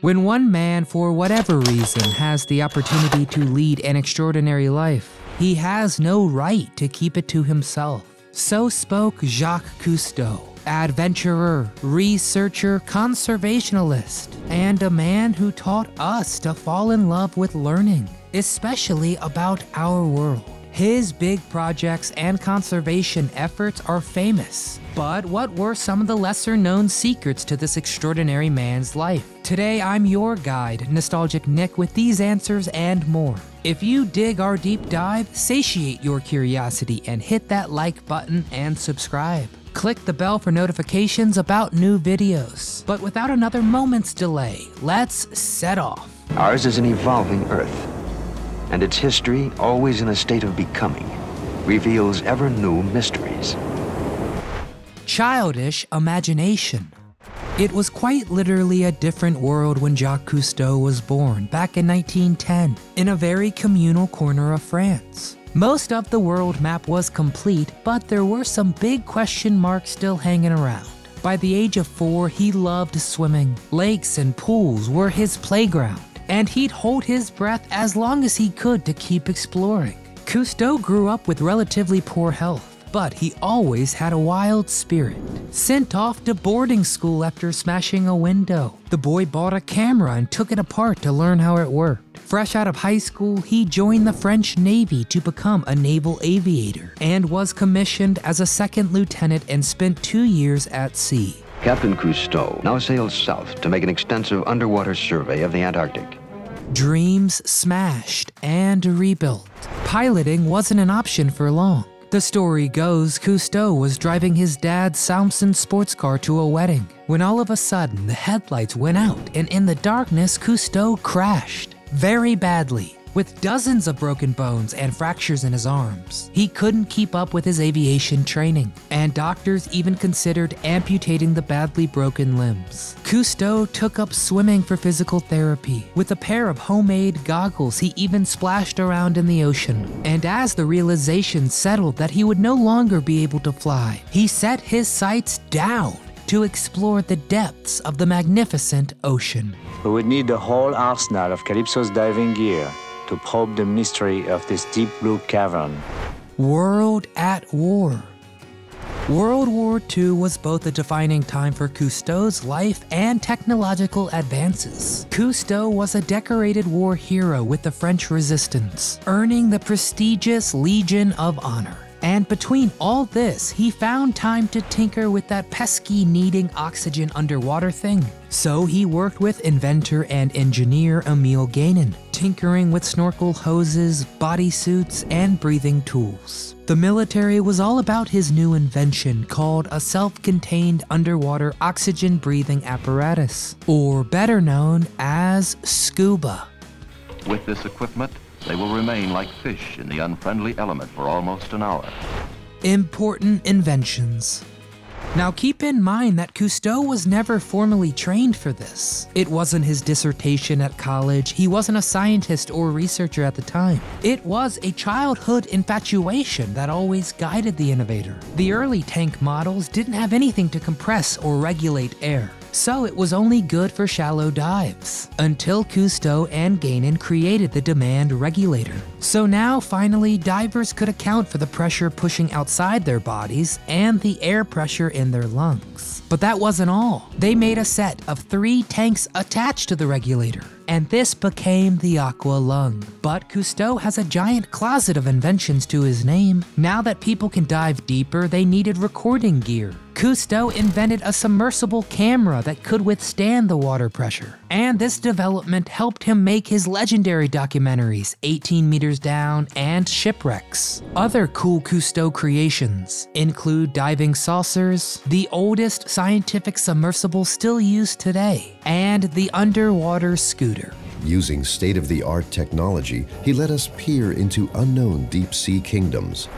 When one man, for whatever reason, has the opportunity to lead an extraordinary life, he has no right to keep it to himself. So spoke Jacques Cousteau, adventurer, researcher, conservationalist, and a man who taught us to fall in love with learning, especially about our world. His big projects and conservation efforts are famous, but what were some of the lesser-known secrets to this extraordinary man's life? Today, I'm your guide, Nostalgic Nick, with these answers and more. If you dig our deep dive, satiate your curiosity and hit that like button and subscribe. Click the bell for notifications about new videos. But without another moment's delay, let's set off. Ours is an evolving Earth, and its history, always in a state of becoming, reveals ever new mysteries. Childish imagination. It was quite literally a different world when Jacques Cousteau was born back in 1910 in a very communal corner of France. Most of the world map was complete, but there were some big question marks still hanging around. By the age of 4, he loved swimming. Lakes and pools were his playground, and he'd hold his breath as long as he could to keep exploring. Cousteau grew up with relatively poor health, but he always had a wild spirit. Sent off to boarding school after smashing a window, the boy bought a camera and took it apart to learn how it worked. Fresh out of high school, he joined the French Navy to become a naval aviator and was commissioned as a second lieutenant and spent 2 years at sea. Captain Cousteau now sails south to make an extensive underwater survey of the Antarctic. Dreams smashed and rebuilt. Piloting wasn't an option for long. The story goes Cousteau was driving his dad's Samson sports car to a wedding when all of a sudden the headlights went out, and in the darkness Cousteau crashed very badly with dozens of broken bones and fractures in his arms. He couldn't keep up with his aviation training, and doctors even considered amputating the badly broken limbs. Cousteau took up swimming for physical therapy. With a pair of homemade goggles, he even splashed around in the ocean. And as the realization settled that he would no longer be able to fly, he set his sights down to explore the depths of the magnificent ocean. We would need the whole arsenal of Calypso's diving gear to probe the mystery of this deep blue cavern. World at war. World War II was both a defining time for Cousteau's life and technological advances. Cousteau was a decorated war hero with the French Resistance, earning the prestigious Legion of Honor. And between all this, he found time to tinker with that pesky needing oxygen underwater thing. So he worked with inventor and engineer Emil Guénin, tinkering with snorkel hoses, bodysuits, and breathing tools. The military was all about his new invention called a self-contained underwater oxygen breathing apparatus, or better known as scuba. With this equipment, they will remain like fish in the unfriendly element for almost an hour. Important inventions. Now keep in mind that Cousteau was never formally trained for this. It wasn't his dissertation at college, he wasn't a scientist or researcher at the time. It was a childhood infatuation that always guided the innovator. The early tank models didn't have anything to compress or regulate air, so it was only good for shallow dives, until Cousteau and Guénin created the demand regulator. So now, finally, divers could account for the pressure pushing outside their bodies and the air pressure in their lungs. But that wasn't all. They made a set of 3 tanks attached to the regulator, and this became the Aqua Lung. But Cousteau has a giant closet of inventions to his name. Now that people can dive deeper, they needed recording gear. Cousteau invented a submersible camera that could withstand the water pressure. And this development helped him make his legendary documentaries, 18 Meters Down and Shipwrecks. Other cool Cousteau creations include diving saucers, the oldest scientific submersible still used today, and the underwater scooter. Using state-of-the-art technology, he let us peer into unknown deep-sea kingdoms.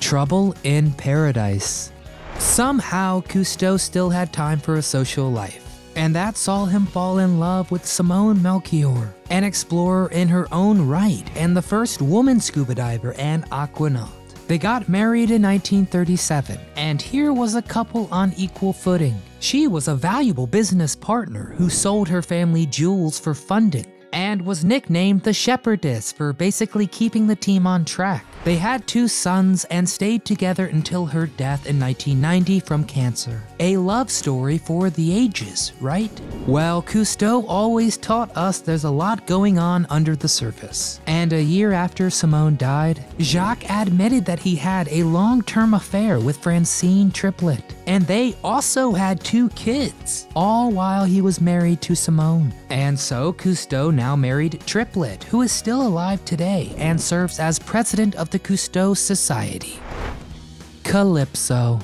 Trouble in paradise. Somehow, Cousteau still had time for a social life, and that saw him fall in love with Simone Melchior, an explorer in her own right and the first woman scuba diver and aquanaut. They got married in 1937, and here was a couple on equal footing. She was a valuable business partner who sold her family jewels for funding, and was nicknamed the Shepherdess for basically keeping the team on track. They had 2 sons and stayed together until her death in 1990 from cancer. A love story for the ages, right? Well, Cousteau always taught us there's a lot going on under the surface. And a year after Simone died, Jacques admitted that he had a long-term affair with Francine Triplet. And they also had 2 kids, all while he was married to Simone. And so Cousteau now married Triplet, who is still alive today and serves as president of the Cousteau Society. Calypso.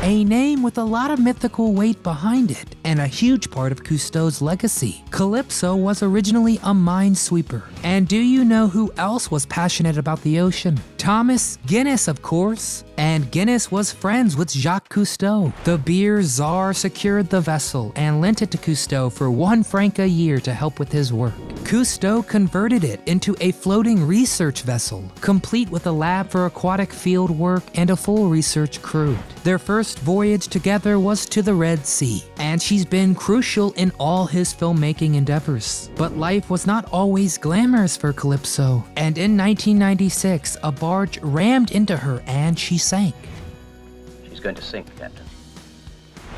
A name with a lot of mythical weight behind it, and a huge part of Cousteau's legacy. Calypso was originally a minesweeper. And do you know who else was passionate about the ocean? Thomas Guinness, of course. And Guinness was friends with Jacques Cousteau. The beer czar secured the vessel and lent it to Cousteau for 1 franc a year to help with his work. Cousteau converted it into a floating research vessel, complete with a lab for aquatic field work and a full research crew. Their first voyage together was to the Red Sea, and she's been crucial in all his filmmaking endeavors. But life was not always glamorous for Calypso, and in 1996, a barge rammed into her and she sank. She's going to sink, Captain.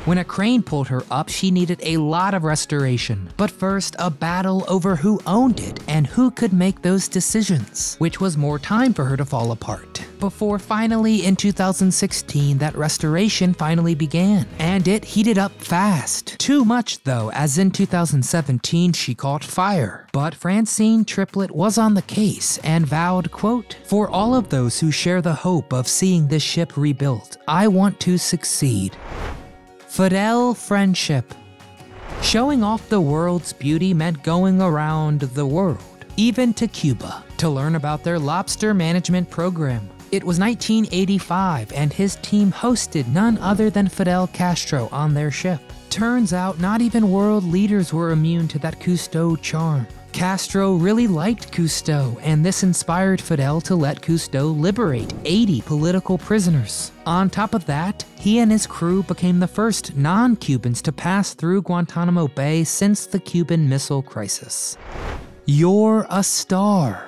When a crane pulled her up, she needed a lot of restoration. But first, a battle over who owned it and who could make those decisions, which was more time for her to fall apart. Before finally, in 2016, that restoration finally began, and it heated up fast. Too much though, as in 2017, she caught fire. But Francine Triplet was on the case and vowed, quote, "For all of those who share the hope of seeing this ship rebuilt, I want to succeed." Fidel friendship. Showing off the world's beauty meant going around the world, even to Cuba, to learn about their lobster management program. It was 1985 and his team hosted none other than Fidel Castro on their ship. Turns out not even world leaders were immune to that Cousteau charm. Castro really liked Cousteau, and this inspired Fidel to let Cousteau liberate 80 political prisoners. On top of that, he and his crew became the first non-Cubans to pass through Guantanamo Bay since the Cuban Missile Crisis. You're a star.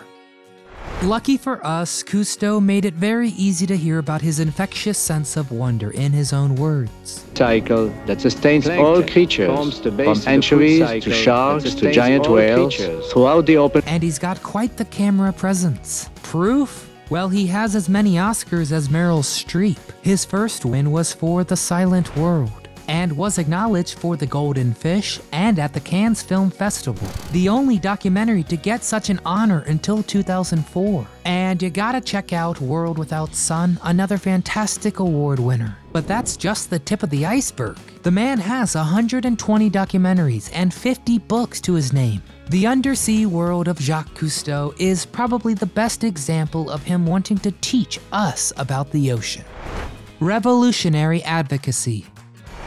Lucky for us, Cousteau made it very easy to hear about his infectious sense of wonder in his own words. Cycle that sustains all creatures, from anchovies to sharks to giant whales, throughout the open. And he's got quite the camera presence. Proof? Well, he has as many Oscars as Meryl Streep. His first win was for The Silent World, and was acknowledged for The Golden Fish and at the Cannes Film Festival, the only documentary to get such an honor until 2004. And you gotta check out World Without Sun, another fantastic award winner. But that's just the tip of the iceberg. The man has 120 documentaries and 50 books to his name. The undersea world of Jacques Cousteau is probably the best example of him wanting to teach us about the ocean. Revolutionary advocacy.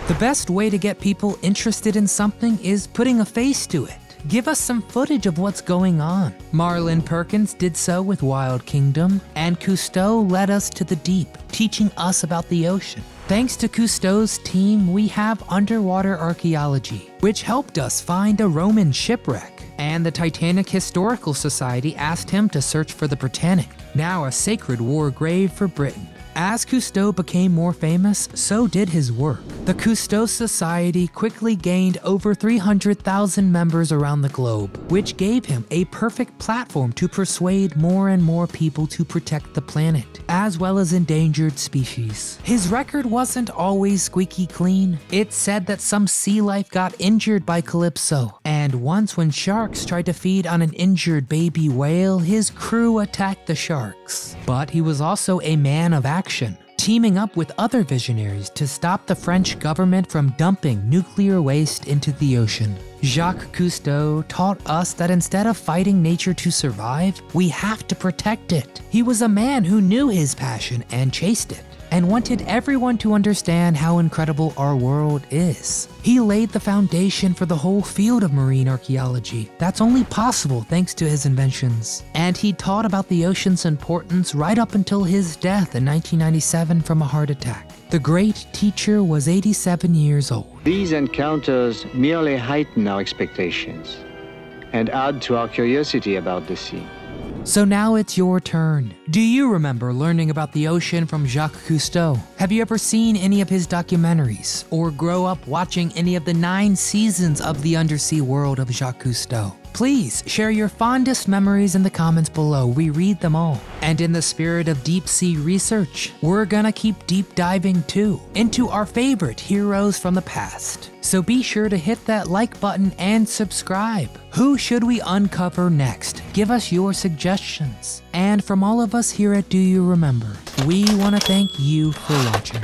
The best way to get people interested in something is putting a face to it. Give us some footage of what's going on. Marlon Perkins did so with Wild Kingdom, and Cousteau led us to the deep, teaching us about the ocean. Thanks to Cousteau's team, we have underwater archaeology, which helped us find a Roman shipwreck. And the Titanic Historical Society asked him to search for the Britannic, now a sacred war grave for Britain. As Cousteau became more famous, so did his work. The Cousteau Society quickly gained over 300,000 members around the globe, which gave him a perfect platform to persuade more and more people to protect the planet, as well as endangered species. His record wasn't always squeaky clean. It said that some sea life got injured by Calypso, and once when sharks tried to feed on an injured baby whale, his crew attacked the sharks. But he was also a man of action, teaming up with other visionaries to stop the French government from dumping nuclear waste into the ocean. Jacques Cousteau taught us that instead of fighting nature to survive, we have to protect it. He was a man who knew his passion and chased it. and wanted everyone to understand how incredible our world is. He laid the foundation for the whole field of marine archaeology that's only possible thanks to his inventions. And he taught about the ocean's importance right up until his death in 1997 from a heart attack. The great teacher was 87 years old. These encounters merely heighten our expectations and add to our curiosity about the sea. So now it's your turn. Do you remember learning about the ocean from Jacques Cousteau? Have you ever seen any of his documentaries or grow up watching any of the 9 seasons of the undersea world of Jacques Cousteau? Please share your fondest memories in the comments below. We read them all. And in the spirit of deep sea research, we're gonna keep deep diving too into our favorite heroes from the past. So be sure to hit that like button and subscribe. Who should we uncover next? Give us your suggestions. And from all of us here at Do You Remember, we want to thank you for watching.